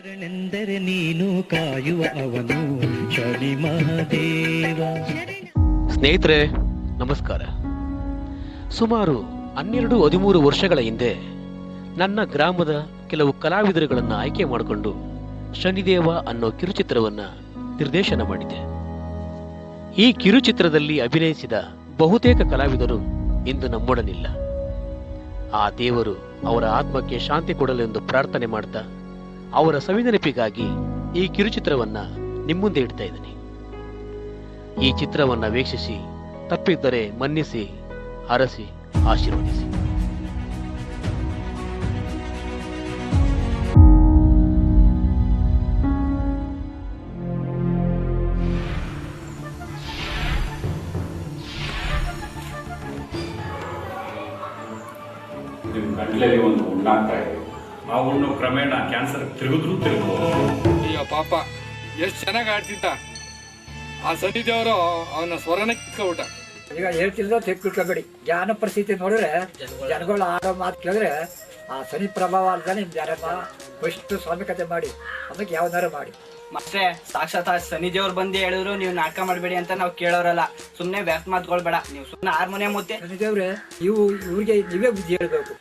ಶರಣೆಂದರೆ ನೀನು ಕಾಯುವ ಅವನು ಶನಿ ಮಹಾದೇವ. ಸ್ನೇಹಿತರೆ ನಮಸ್ಕಾರ. ಸುಮಾರು 12-13 ವರ್ಷಗಳ ಹಿಂದೆ ನನ್ನ ಗ್ರಾಮದ ಕೆಲವು ಕಲಾವಿದರುಗಳನ್ನು ಆಯ್ಕೆ ಮಾಡಿಕೊಂಡು ಶನಿದೇವ ಅನ್ನೋ ಕಿರುಚಿತ್ರವನ್ನ ನಿರ್ದೇಶನ ಮಾಡಿದೆ. ಈ ಕಿರುಚಿತ್ರದಲ್ಲಿ ಅಭಿನಯಿಸಿದ ಬಹುತೇಕ ಕಲಾವಿದರು ಇಂದು ನಮ್ಮೊಡನಿಲ್ಲ. ಆ ದೇವರು ಅವರ ಆತ್ಮಕ್ಕೆ ಶಾಂತಿ ಕೊಡಲೆಂದು ಪ್ರಾರ್ಥನೆ ಮಾಡ್ತಾ ಅವರ ಸವಿನೆನಪಿಗಾಗಿ ಈ ಕಿರುಚಿತ್ರವನ್ನ ನಿಮ್ಮುಂದೆ ಇಡ್ತಾ ಇದ್ದೀನಿ. ಈ ಚಿತ್ರವನ್ನ ವೀಕ್ಷಿಸಿ, ತಪ್ಪಿದ್ದರೆ ಮನ್ನಿಸಿ, ಹರಸಿ, ಆಶೀರ್ವದಿಸಿ. ನಿಮ್ಮ ಗಂಟಲಲ್ಲಿ ಒಂದು ಹುಣ್ಣಾಗ್ತಾ ಇದೆ. ಆ ಹುಣ್ಣು ಕ್ರಮೇಣ ಕ್ಯಾನ್ಸರ್ ತಿರುಗಿದ್ರು ಅಯ್ಯೋ ಪಾಪ, ಎಷ್ಟು ಚೆನ್ನಾಗಿ ಆಡ್ತಿದ್ದ. ಆ ಸತಿದೇವರು ಅವನ ಸ್ವರನೇ ಕಿತ್ಕೊಬಿಟ್ಟ. ಈಗ ಹೇಳ್ತಿಲ್ಲ ತೆಗ್ದುಬಿಟ್ಕೋಬೇಡಿ. ಜ್ಞಾನ ಪರಿಸ್ಥಿತಿ ನೋಡಿದ್ರೆ ಜನಗಳು ಆಡೋ ಮಾತು ಕೇಳಿದ್ರೆ ಆ ಶನಿ ಪ್ರಭಾವ ಅಲ್ದಾನೆ ನಿಮ್ದು ಯಾರಪ್ಪ ಫಸ್ಟ್ ಸ್ವಾಮಿ ಕತೆ ಮಾಡಿ ಅದಕ್ಕೆ ಯಾವ್ದಾರು ಮಾಡಿ. ಮತ್ತೆ ಸಾಕ್ಷಾತ್ ಶನಿ ದೇವ್ರು ಬಂದು ಹೇಳಿದ್ರು ನೀವು ನಾಟಕ ಮಾಡಬೇಡಿ ಅಂತ ನಾವು ಕೇಳೋರಲ್ಲ. ಸುಮ್ಮನೆ ವ್ಯರ್ಥ ಮಾತುಕೊಳ್ಬೇಡ, ನೀವು ಸುಮ್ಮನೆ ಹಾರ್ಮೋನಿಯಂ ಮುತ್ತೆ. ಶನಿ ದೇವ್ರೆ ಇವ್ರಿಗೆ ನೀವೇ ಬುದ್ಧಿ ಹೇಳ್ಬೇಕು.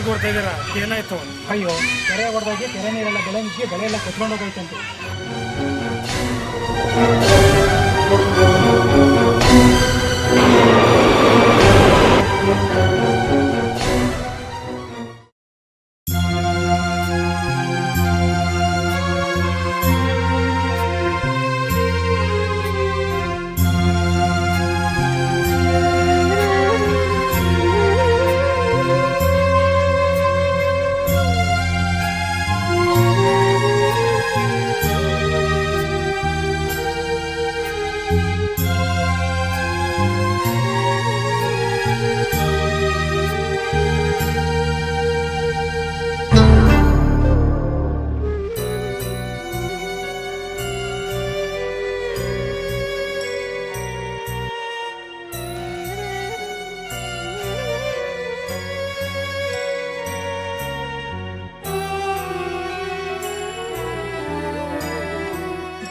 ಕೊಡ್ತಾ ಇದ್ದೀರಾ? ಏನಾಯ್ತು? ಅಯ್ಯೋ ಕೆರೆ ಹೊಡೆದಾಗಿ ಕೆರೆ ನೀರೆಲ್ಲ ಬೆಳೆ ನಿಂತು ಬೆಳೆ ಎಲ್ಲ ಕೊಚ್ಕೊಂಡು ಹೋಗೈತಂತೆ.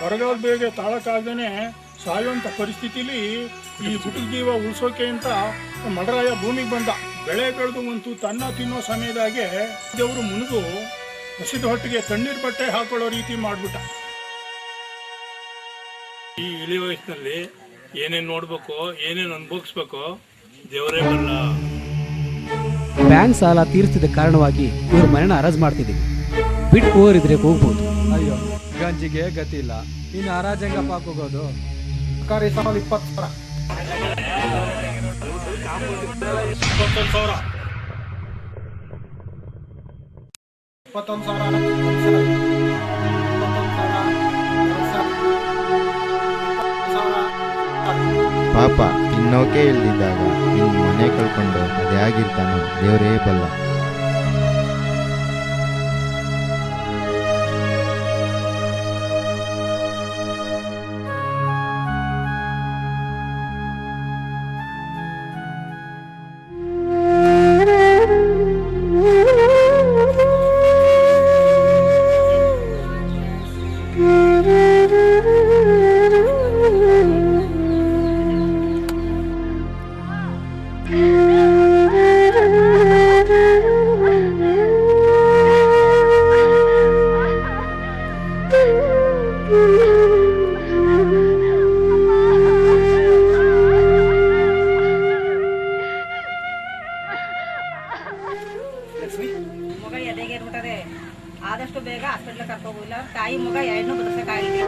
ಬರಗಾಲ ಬೇಗ ತಾಳಕ್ಕಾಗದೇನೆ ಸಾಯುವಂತ ಪರಿಸ್ಥಿತಿಲಿ ಈ ಗುಟುಕ ಜೀವ ಉಳಿಸೋಕೆ ಅಂತ ಮಡರಾಯ ಭೂಮಿಗೆ ಬಂದ. ಬೆಳೆ ಬೆಳೆದು ಅಂತೂ ತನ್ನ ತಿನ್ನೋ ಸಮಯದಾಗೆ ದೇವರು ಮುನಿದು ಹಸಿದ ಹೊಟ್ಟಿಗೆ ತಣ್ಣೀರ್ ಬಟ್ಟೆ ಹಾಕೊಳ್ಳೋ ರೀತಿ ಮಾಡ್ಬಿಟ್ಟ. ಈ ಇಳಿ ವಯಸ್ಸಿನಲ್ಲಿ ಏನೇನ್ ನೋಡ್ಬೇಕು, ಏನೇನ್ ಅನುಭವಿಸ್ಬೇಕು ದೇವರೇ ಬಲ್ಲ. ಬ್ಯಾಂಕ್ ಸಾಲ ತೀರಿಸಿದ ಕಾರಣವಾಗಿ ಇವ್ರ ಮನೆನ ಹರಾಜ್ ಮಾಡ್ತಿದ್ದೀವಿ. ಬಿಟ್ಟು ಹೋರಿದ್ರೆ ಹೋಗ್ಬೋದು. ಅಯ್ಯೋ, ಗಂಜಿಗೆ ಗತಿ ಇಲ್ಲ, ಇನ್ನು ಹರಾಜಂಗಪ್ಪ ಹೋಗೋದು. ಸರ್ಕಾರಿ ಸಾಲ 20,000, 21,000, 21,000, ಪಾಪ ಇನ್ನೋಕೆ ಇಲ್ದಿದ್ದಾಗ ಇನ್ನು ಮನೆ ಕಳ್ಕೊಂಡು ಅದೇ ಆಗಿರ್ತಾನೋ ದೇವರೇ ಬಲ್ಲ. ಮಗ ಎದೆಗೆ ಇರ್ಬಿಟ್ಟದೆ, ಆದಷ್ಟು ಬೇಗ ಹಾಸ್ಪಿಟ್ಲ್ ಕರ್ಕೋಗಿಲ್ಲ ತಾಯಿ ಮಗ ಎರಡನ್ನೂ ಬದುಕಕ್ಕಾಗಿದೆ.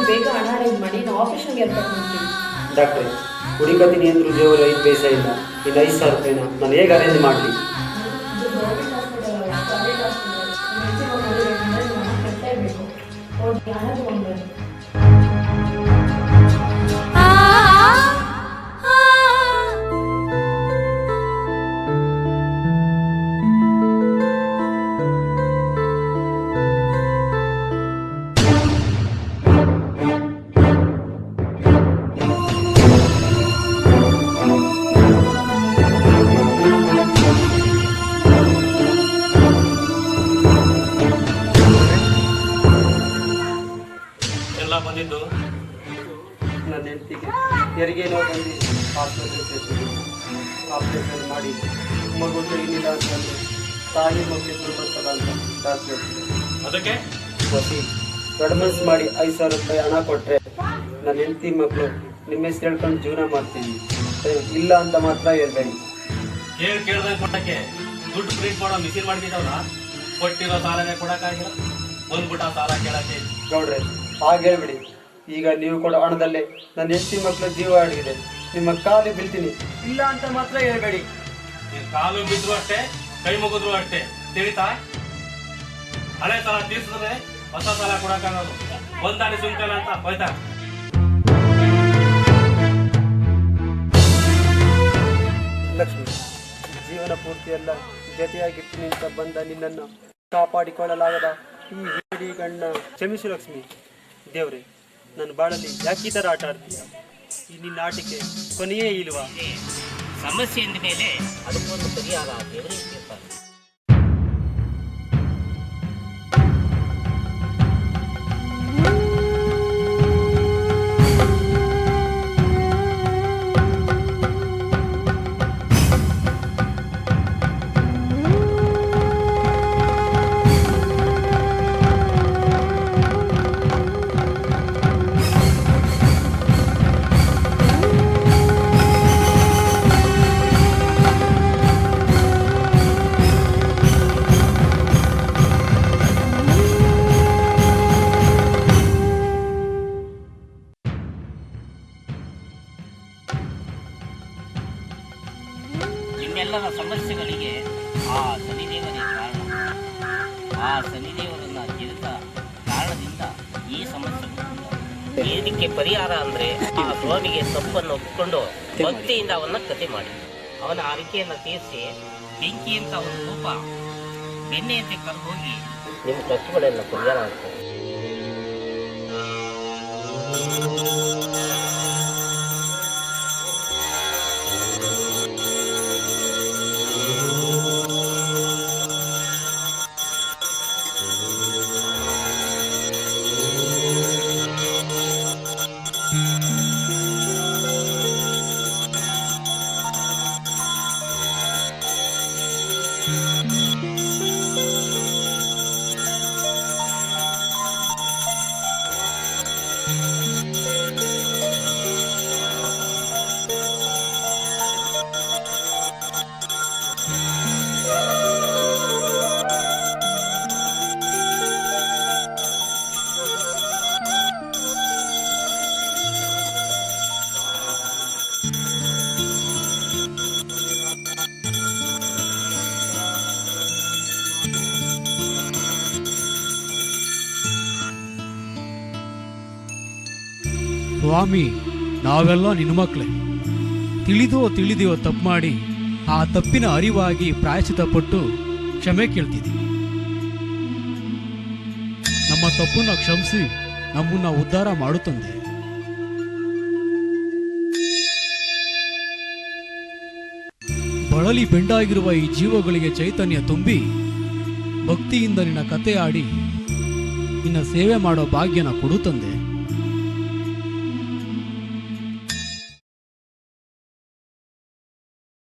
ಬೇಗ ಹಣ ಅರೇಂಜ್ ಮಾಡಿ ನಾವು ಆಪರೇಷನ್ಗೆ ಏರ್ಪಾಡು ಮಾಡ್ತೀವಿ. ಡಾಕ್ಟ್ರೆ, ಹುಡುಗತೀನಿ ಅಂದ್ರೂ ದೇವರು 5 ಪೈಸೆ ಇಲ್ಲ. ಇನ್ನು 5,000 ರೂಪಾಯಿನ ನಾನು ಹೇಗೆ ಅರೇಂಜ್ ಮಾಡಲಿ? ಎಲ್ಲ ಬಂದಿದ್ದು ನನ್ನ ಹೆಂಡತಿಗೆ ಹೆರಿಗೆ ನೋವು ಬಂದು ಆಸ್ಪತ್ರೆ ಸೇರಿಸಿದ್ರು. ಆಪರೇಷನ್ ಮಾಡಿ ಮಗು ಏನಿಲ್ಲ ಅಂತಂದ್ರೆ ತಾಯಿ ಮಗು ಬರ್ತಲ್ಲ ಅಂತ ಡಾಕ್ಟರ್ ಹೇಳ್ತಿದ್ದಾರೆ. ಅದಕ್ಕೆ ವಸಿ ದೊಡ್ಡ ಮನಸ್ಸು ಮಾಡಿ 5,000 ರೂಪಾಯಿ ಹಣ ಕೊಟ್ಟರೆ ನನ್ನ ಹೆಂಡತಿ ಮಕ್ಕಳು ನಿಮ್ಮ ಹೆಸರು ಹೇಳ್ಕೊಂಡು ಜೀವನ ಮಾಡ್ತೀವಿ. ಇಲ್ಲ ಅಂತ ಮಾತ್ರ ಹೇಳ್ಬೇಡಿ. ಕೇಳ್ದಂಗೆ ಕೊಟ್ಟಕ್ಕೆ ದುಡ್ಡು ಪ್ರಿಂಟ್ ಮಾಡೋ ಮಿಷಿನ್ ಮಾಡಿಬಿಟ್ಟವ್ರ ಕೊಟ್ಟಿರೋ ಸಾಲನೇ ಕೊಡೋಕ್ಕಾಗಿಲ್ಲ, ಬಂದ್ಬಿಟ್ಟು ಆ ಸಾಲ ಕೇಳಕ್ಕೆ. ಗೌಡ್ರೆ, ಹಾಗೆ ಹೇಳ್ಬಿಡಿ. ಈಗ ನೀವು ಕೊಡೋ ಹಣದಲ್ಲೇ ನನ್ನ ಹೆಂಡತಿ ಮಕ್ಕಳು ಜೀವ ಆಡಿದೆ. ನಿಮ್ಮ ಕಾಲು ಬೀಳ್ತೀನಿ, ಇಲ್ಲ ಅಂತ ಮಾತ್ರ ಹೇಳ್ಬೇಡಿ. ನೀನ್ ಕಾಲು ಬಿದ್ರು ಅಷ್ಟೇ, ಕೈ ಮುಗಿದ್ರು ಅಷ್ಟೇ, ತಿಳಿತಾ? ಹಳೆ ಸಾಲ ತೀರ್ಸಿದ್ರೆ ಹೊಸ ಸಾಲ ಕೊಡಕ್ಕಾಗೋದು. ಒಂದಾಡಿ ಸುಂಕಲ್ಲ ಅಂತ ಹೋಯ್ತಾ? ಲಕ್ಷ್ಮಿ, ಜೀವನ ಪೂರ್ತಿ ಎಲ್ಲ ಜೊತೆಯಾಗಿರ್ತೀನಿ ಅಂತ ಬಂದ ನಿನ್ನನ್ನು ಕಾಪಾಡಿಕೊಳ್ಳಲಾಗದ ಈ ಹೇಡಿ ಗಣ್ಣ ಕ್ಷಮಿಸು ಲಕ್ಷ್ಮಿ. ದೇವ್ರೆ, ನನ್ನ ಬಾಳಲ್ಲಿ ಯಾಕೆ ಈ ಥರ ಆಟ ಆಡ್ತೀಯ? ಈ ನಿನ್ನ ಆಟಕ್ಕೆ ಕೊನೆಯೇ ಇಲ್ವಾ? ಸಮಸ್ಯೆ ಅಂದ ಮೇಲೆ ಅದಕ್ಕೊಂದು ಪರಿಹಾರ ದೇವರೇ ಇಟ್ಟಿರ್ತಾರೆ. ನಿಮ್ಮೆಲ್ಲರ ಸಮಸ್ಯೆಗಳಿಗೆ ಆ ಶನಿದೇವರೇ ಕಾರಣ. ಆ ಶನಿದೇವರನ್ನ ಗೆದ್ದ ಕಾರಣದಿಂದ ಈ ಸಮಸ್ಯೆ ಇದಕ್ಕೆ ಪರಿಹಾರ ಅಂದ್ರೆ ಆ ಸ್ವಾಮಿಗೆ ತಪ್ಪನ್ನು ಒಪ್ಪಿಕೊಂಡು ಭಕ್ತಿಯಿಂದ ಅವನ್ನ ಕತೆ ಮಾಡಿ ಅವನ ಆರೈಕೆಯನ್ನು ತೀರಿಸಿ ಬೆಂಕಿ ಅಂತ ಒಂದು ರೂಪ ಬೆಣ್ಣೆಯಂತೆ ಕರೆದು ಹೋಗಿ ನಿಮ್ಮ ಕಷ್ಟಗಳೆಲ್ಲ ಪರಿಹಾರ ಆಗ್ತದೆ. ಸ್ವಾಮಿ, ನಾವೆಲ್ಲ ನಿನ್ನ ಮಕ್ಕಳೇ. ತಿಳಿದೆಯೋ ತಪ್ಪು ಮಾಡಿ ಆ ತಪ್ಪಿನ ಅರಿವಾಗಿ ಪ್ರಾಯಶ್ಚಿತ್ತ ಪಟ್ಟು ಕ್ಷಮೆ ಕೇಳ್ತಿದ್ದೀವಿ. ನಮ್ಮ ತಪ್ಪನ್ನ ಕ್ಷಮಿಸಿ ನಮ್ಮನ್ನ ಉದ್ಧಾರ ಮಾಡುತ್ತಂದೆ. ಬಳಲಿ ಬೆಂಡಾಗಿರುವ ಈ ಜೀವಗಳಿಗೆ ಚೈತನ್ಯ ತುಂಬಿ ಭಕ್ತಿಯಿಂದ ನಿನ್ನ ಕತೆ ಆಡಿ ನಿನ್ನ ಸೇವೆ ಮಾಡೋ ಭಾಗ್ಯನ ಕೊಡು ತಂದೆ.